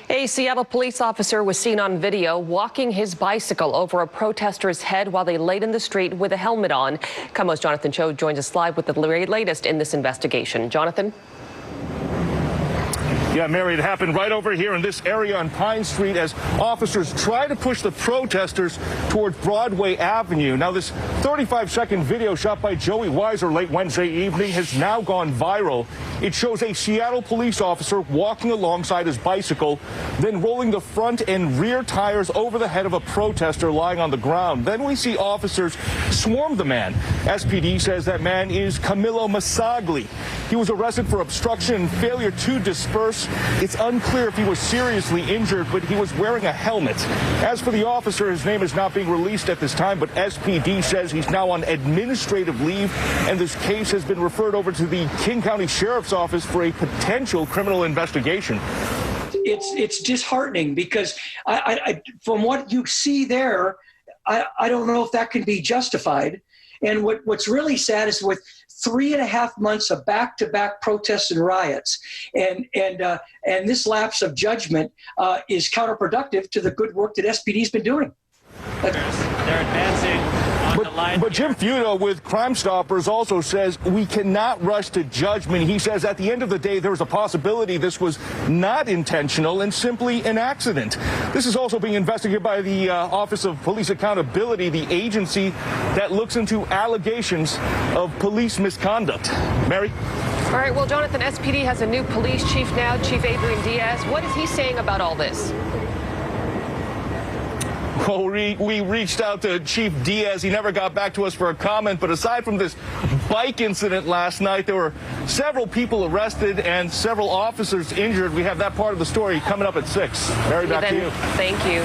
A Seattle police officer was seen on video walking his bicycle over a protester's head while they laid in the street with a helmet on. KOMO's Jonathan Cho joins us live with the latest in this investigation. Jonathan? Yeah, Mary, it happened right over here in this area on Pine Street as officers try to push the protesters towards Broadway Avenue. Now, this 35-second video shot by Joey Weiser late Wednesday evening has now gone viral. It shows a Seattle police officer walking alongside his bicycle, then rolling the front and rear tires over the head of a protester lying on the ground. Then we see officers swarm the man. SPD says that man is Camilo Masagli. He was arrested for obstruction and failure to disperse. It's unclear if he was seriously injured, but he was wearing a helmet. As for the officer, his name is not being released at this time, but SPD says he's now on administrative leave, and this case has been referred over to the King County Sheriff's Office for a potential criminal investigation. It's disheartening because from what you see there, I don't know if that can be justified. And what's really sad is with 3.5 months of back-to-back protests and riots, and this lapse of judgment is counterproductive to the good work that SPD's been doing. They're advancing. But Jim Futo with Crime Stoppers also says we cannot rush to judgment. He says at the end of the day, there's a possibility this was not intentional and simply an accident. This is also being investigated by the Office of Police Accountability, the agency that looks into allegations of police misconduct. Mary? All right, well, Jonathan, SPD has a new police chief now, Chief Adrian Diaz. What is he saying about all this? Well, we reached out to Chief Diaz. He never got back to us for a comment. But aside from this bike incident last night, there were several people arrested and several officers injured. We have that part of the story coming up at 6. Mary, back to you. Thank you.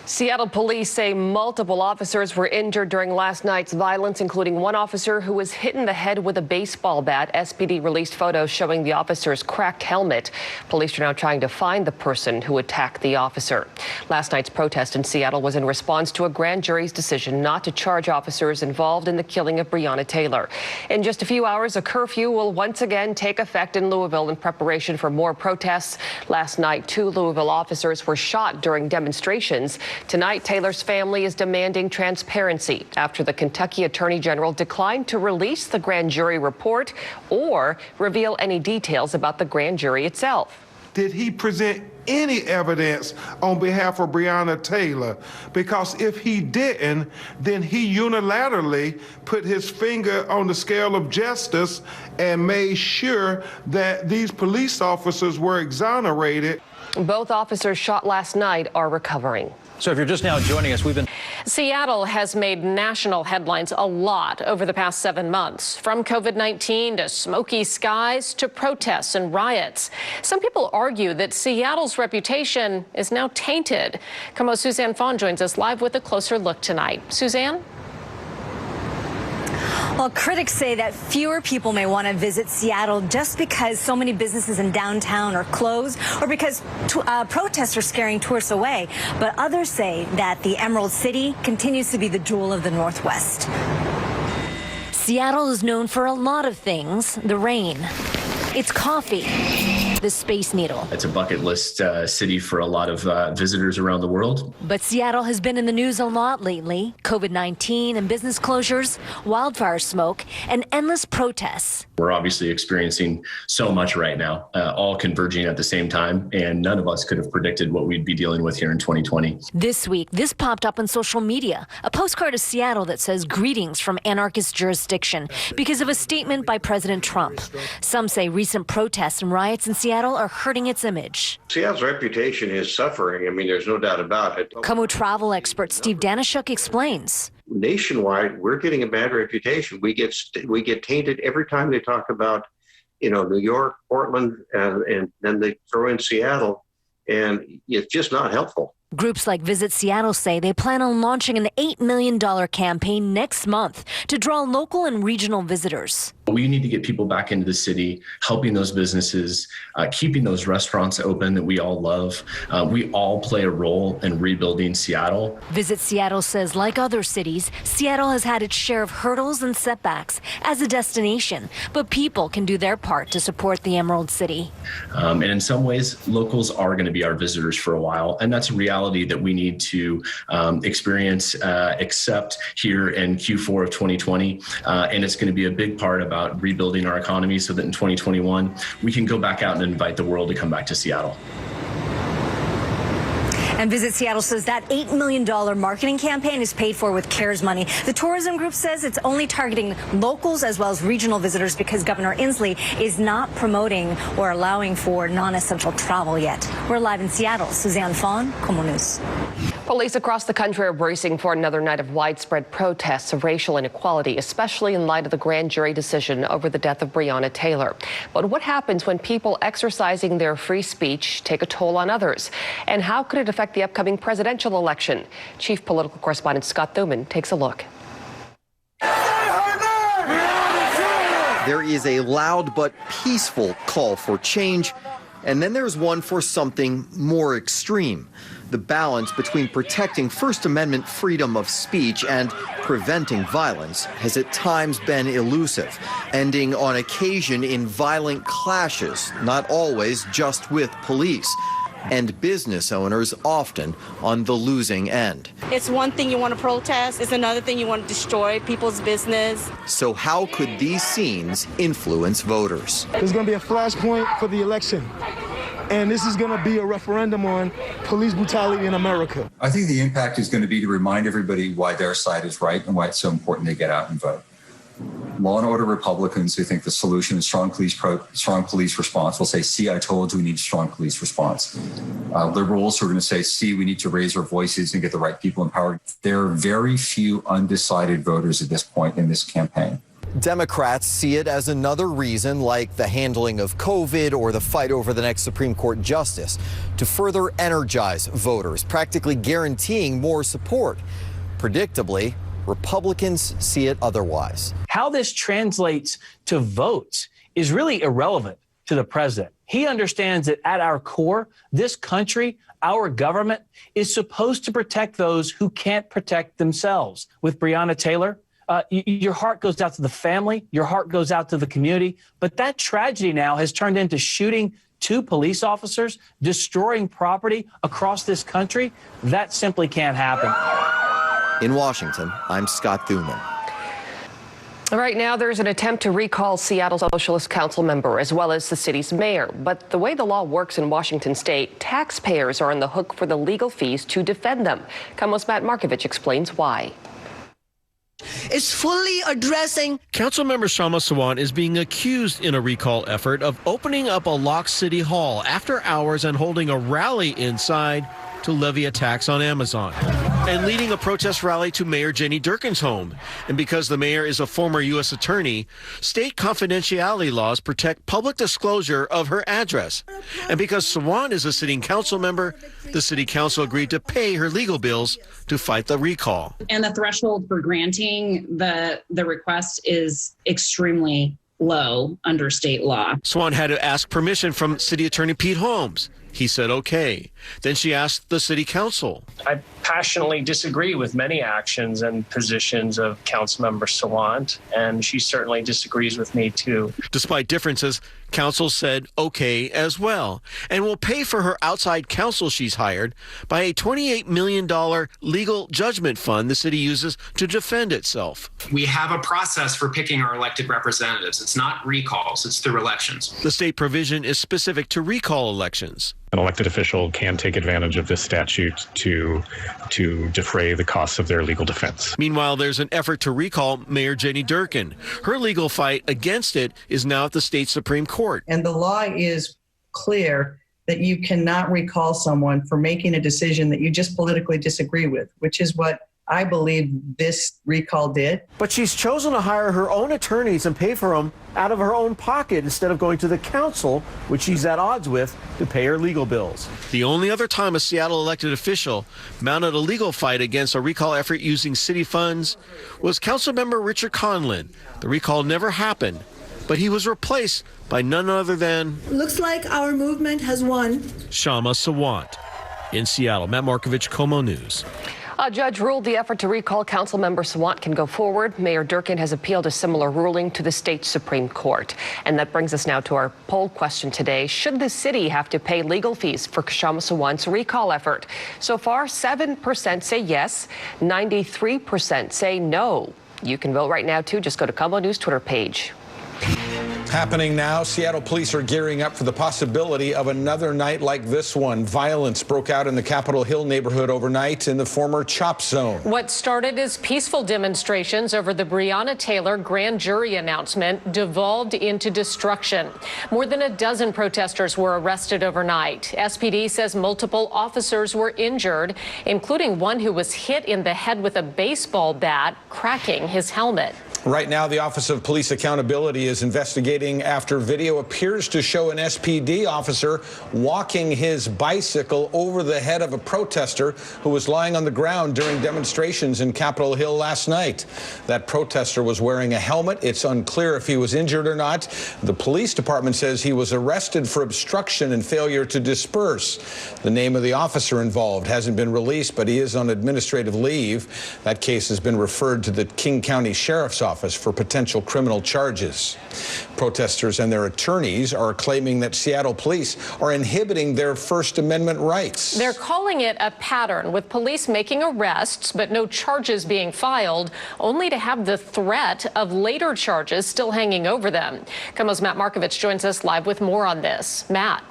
Seattle police say multiple officers were injured during last night's violence, including one officer who was hit in the head with a baseball bat. SPD released photos showing the officer's cracked helmet. Police are now trying to find the person who attacked the officer. Last night's protest in Seattle was in response to a grand jury's decision not to charge officers involved in the killing of Breonna Taylor. In just a few hours, a curfew will once again take effect in Louisville in preparation for more protests. Last night, 2 Louisville officers were shot during demonstrations. Tonight, Taylor's family is demanding transparency after the Kentucky Attorney General declined to release the grand jury report or reveal any details about the grand jury itself. Did he present any evidence on behalf of Breonna Taylor? Because if he didn't, then he unilaterally put his finger on the scale of justice and made sure that these police officers were exonerated. Both officers shot last night are recovering. So if you're just now joining us, we've been... Seattle has made national headlines a lot over the past 7 months, from COVID-19 to smoky skies to protests and riots. Some people argue that Seattle's reputation is now tainted. KOMO's Suzanne Fawn joins us live with a closer look tonight. Suzanne? Well, critics say that fewer people may want to visit Seattle just because so many businesses in downtown are closed or because protests are scaring tourists away. But others say that the Emerald City continues to be the jewel of the Northwest. Seattle is known for a lot of things. The rain, its coffee, the Space Needle. It's a bucket list city for a lot of visitors around the world. But Seattle has been in the news a lot lately. COVID-19 and business closures, wildfire smoke, and endless protests. We're obviously experiencing so much right now, all converging at the same time, and none of us could have predicted what we'd be dealing with here in 2020. This week, this popped up on social media, a postcard of Seattle that says greetings from anarchist jurisdiction because of a statement by President Trump. Some say recent protests and riots in Seattle are hurting its image. Seattle's reputation is suffering. I mean, there's no doubt about it. KOMO travel expert Steve Danishuk explains. Nationwide, we're getting a bad reputation. We get tainted every time they talk about, New York, Portland, and then they throw in Seattle, and it's just not helpful. Groups like Visit Seattle say they plan on launching an $8 million campaign next month to draw local and regional visitors. We need to get people back into the city, helping those businesses, keeping those restaurants open that we all love. We all play a role in rebuilding Seattle. Visit Seattle says, like other cities, Seattle has had its share of hurdles and setbacks as a destination, but people can do their part to support the Emerald City. And in some ways, locals are going to be our visitors for a while, and that's a reality that we need to experience, accept here in Q4 of 2020, and it's going to be a big part about rebuilding our economy so that in 2021 we can go back out and invite the world to come back to Seattle. And Visit Seattle says that $8 million marketing campaign is paid for with CARES money. The tourism group says it's only targeting locals as well as regional visitors because Governor Inslee is not promoting or allowing for non-essential travel yet. We're live in Seattle. Suzanne Fawn, KOMO News. Police across the country are bracing for another night of widespread protests of racial inequality, especially in light of the grand jury decision over the death of Breonna Taylor. But what happens when people exercising their free speech take a toll on others? And how could it affect the upcoming presidential election? Chief Political Correspondent Scott Thuman takes a look. There is a loud but peaceful call for change, and then there's one for something more extreme. The balance between protecting First Amendment freedom of speech and preventing violence has at times been elusive, ending on occasion in violent clashes, not always just with police, and business owners often on the losing end. It's one thing you want to protest, it's another thing you want to destroy people's business. So how could these scenes influence voters? There's going to be a flashpoint for the election. And this is going to be a referendum on police brutality in America. I think the impact is going to be to remind everybody why their side is right and why it's so important they get out and vote. Law and order Republicans who think the solution is strong police response will say, see, I told you we need strong police response. Liberals who are going to say, see, we need to raise our voices and get the right people empowered. There are very few undecided voters at this point in this campaign. Democrats see it as another reason, like the handling of COVID or the fight over the next Supreme Court justice, to further energize voters, practically guaranteeing more support. Predictably, Republicans see it otherwise. How this translates to votes is really irrelevant to the president. He understands that at our core, this country, our government, is supposed to protect those who can't protect themselves. With Breonna Taylor, your heart goes out to the family, your heart goes out to the community, but that tragedy now has turned into shooting 2 police officers, destroying property across this country. That simply can't happen. In Washington, I'm Scott Thuman. Right now, there's an attempt to recall Seattle Socialist Council member as well as the city's mayor. But the way the law works in Washington state, taxpayers are on the hook for the legal fees to defend them. KOMO's Matt Markovich explains why. Is fully addressing. Councilmember Shama Sawant is being accused in a recall effort of opening up a locked city hall after hours and holding a rally inside to levy a tax on Amazon and leading a protest rally to Mayor Jenny Durkan's home. And because the mayor is a former U.S. attorney, state confidentiality laws protect public disclosure of her address. And because Sawant is a sitting council member, the city council agreed to pay her legal bills to fight the recall. And the threshold for granting the request is extremely low under state law. Sawant had to ask permission from City Attorney Pete Holmes. He said okay. Then she asked the city council. I passionately disagree with many actions and positions of Councilmember Sawant, and she certainly disagrees with me too. Despite differences, council said okay as well, and will pay for her outside counsel she's hired by a $28 million legal judgment fund the city uses to defend itself. We have a process for picking our elected representatives. It's not recalls, it's through elections. The state provision is specific to recall elections. An elected official can take advantage of this statute to defray the costs of their legal defense. Meanwhile, there's an effort to recall Mayor Jenny Durkan. Her legal fight against it is now at the state Supreme Court. And the law is clear that you cannot recall someone for making a decision that you just politically disagree with, which is what I believe this recall did. But she's chosen to hire her own attorneys and pay for them out of her own pocket instead of going to the council, which she's at odds with, to pay her legal bills. The only other time a Seattle elected official mounted a legal fight against a recall effort using city funds was Councilmember Richard Conlin. The recall never happened, but he was replaced by none other than... Looks like our movement has won. Shama Sawant. In Seattle, Matt Markovich, Como News. A judge ruled the effort to recall Councilmember Sawant can go forward. Mayor Durkin has appealed a similar ruling to the state Supreme Court. And that brings us now to our poll question today. Should the city have to pay legal fees for Shama Sawant's recall effort? So far, 7% say yes, 93% say no. You can vote right now, too. Just go to Como News Twitter page. Happening now, Seattle police are gearing up for the possibility of another night like this one. Violence broke out in the Capitol Hill neighborhood overnight in the former CHOP zone. What started as peaceful demonstrations over the Breonna Taylor grand jury announcement devolved into destruction. More than a dozen protesters were arrested overnight. SPD says multiple officers were injured, including one who was hit in the head with a baseball bat, cracking his helmet. Right now, the Office of Police Accountability is investigating after video appears to show an SPD officer walking his bicycle over the head of a protester who was lying on the ground during demonstrations in Capitol Hill last night. That protester was wearing a helmet. It's unclear if he was injured or not. The police department says he was arrested for obstruction and failure to disperse. The name of the officer involved hasn't been released, but he is on administrative leave. That case has been referred to the King County Sheriff's Office for potential criminal charges. Protesters and their attorneys are claiming that Seattle police are inhibiting their First Amendment rights. They're calling it a pattern, with police making arrests but no charges being filed, only to have the threat of later charges still hanging over them. Como's Matt Markovich joins us live with more on this. Matt.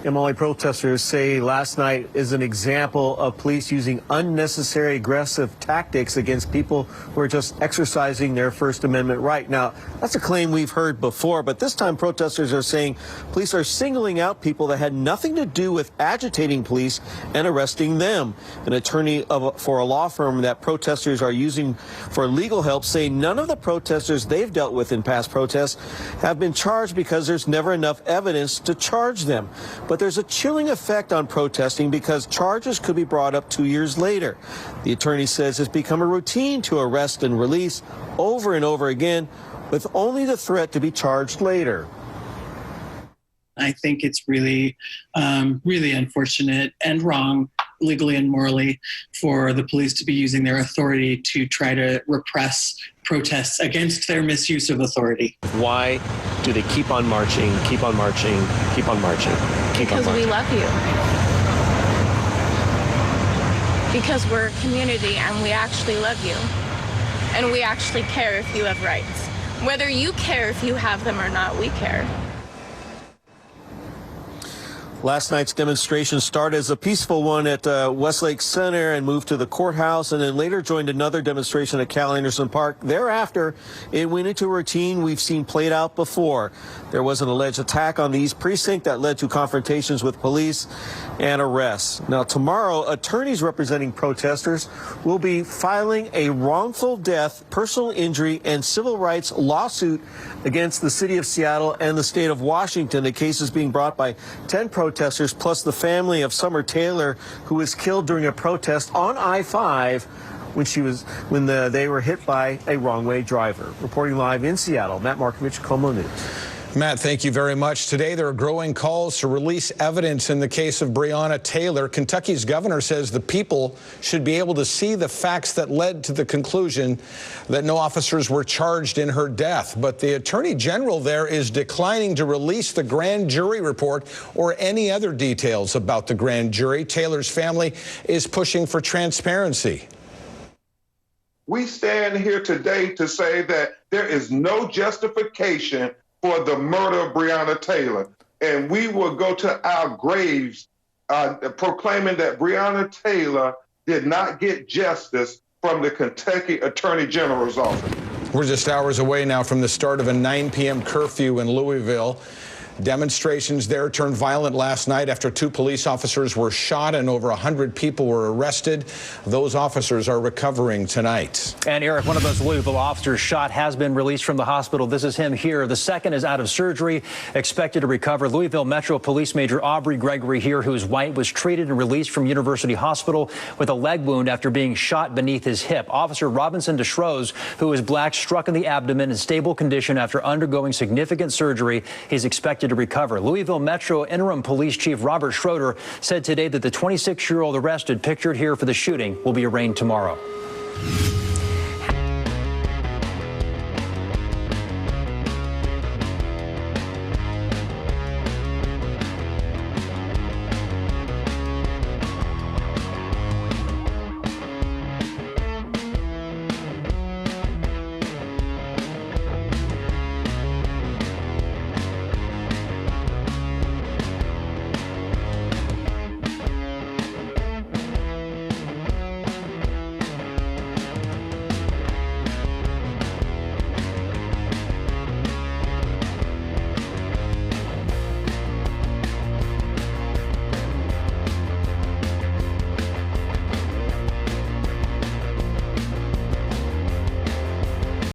Molly, protesters say last night is an example of police using unnecessary aggressive tactics against people who are just exercising their First Amendment right. Now, that's a claim we've heard before, but this time protesters are saying police are singling out people that had nothing to do with agitating police and arresting them. An attorney for a law firm that protesters are using for legal help say none of the protesters they've dealt with in past protests have been charged because there's never enough evidence to charge them. But there's a chilling effect on protesting because charges could be brought up 2 years later. The attorney says it's become a routine to arrest and release over and over again with only the threat to be charged later. I think it's really, really unfortunate and wrong, legally and morally, for the police to be using their authority to try to repress protests against their misuse of authority. Why do they keep on marching, keep on marching, keep on marching? Because we love you. Because we're a community and we actually love you. And we actually care if you have rights. Whether you care if you have them or not, we care. Last night's demonstration started as a peaceful one at Westlake Center and moved to the courthouse, and then later joined another demonstration at Cal Anderson Park. Thereafter, it went into a routine we've seen played out before. There was an alleged attack on the East Precinct that led to confrontations with police and arrests. Now, tomorrow, attorneys representing protesters will be filing a wrongful death, personal injury, and civil rights lawsuit against the city of Seattle and the state of Washington. The case is being brought by 10 protesters plus the family of Summer Taylor, who was killed during a protest on I-5 when they were hit by a wrong-way driver. Reporting live in Seattle, Matt Markovich, Como News. Matt, thank you very much. Today, there are growing calls to release evidence in the case of Breonna Taylor. Kentucky's governor says the people should be able to see the facts that led to the conclusion that no officers were charged in her death. But the attorney general there is declining to release the grand jury report or any other details about the grand jury. Taylor's family is pushing for transparency. We stand here today to say that there is no justification for the murder of Breonna Taylor. And we will go to our graves proclaiming that Breonna Taylor did not get justice from the Kentucky Attorney General's office. We're just hours away now from the start of a 9 p.m. curfew in Louisville. Demonstrations there turned violent last night after 2 police officers were shot and over 100 people were arrested. Those officers are recovering tonight. And Eric, one of those Louisville officers shot has been released from the hospital. This is him here. The second is out of surgery, expected to recover. Louisville Metro Police Major Aubrey Gregory here, who is white, was treated and released from University Hospital with a leg wound after being shot beneath his hip. Officer Robinson DeShrose, who is black, struck in the abdomen in stable condition after undergoing significant surgery. He's expected to recover. Louisville Metro Interim Police Chief Robert Schroeder said today that the 26-year-old arrested, pictured here for the shooting, will be arraigned tomorrow.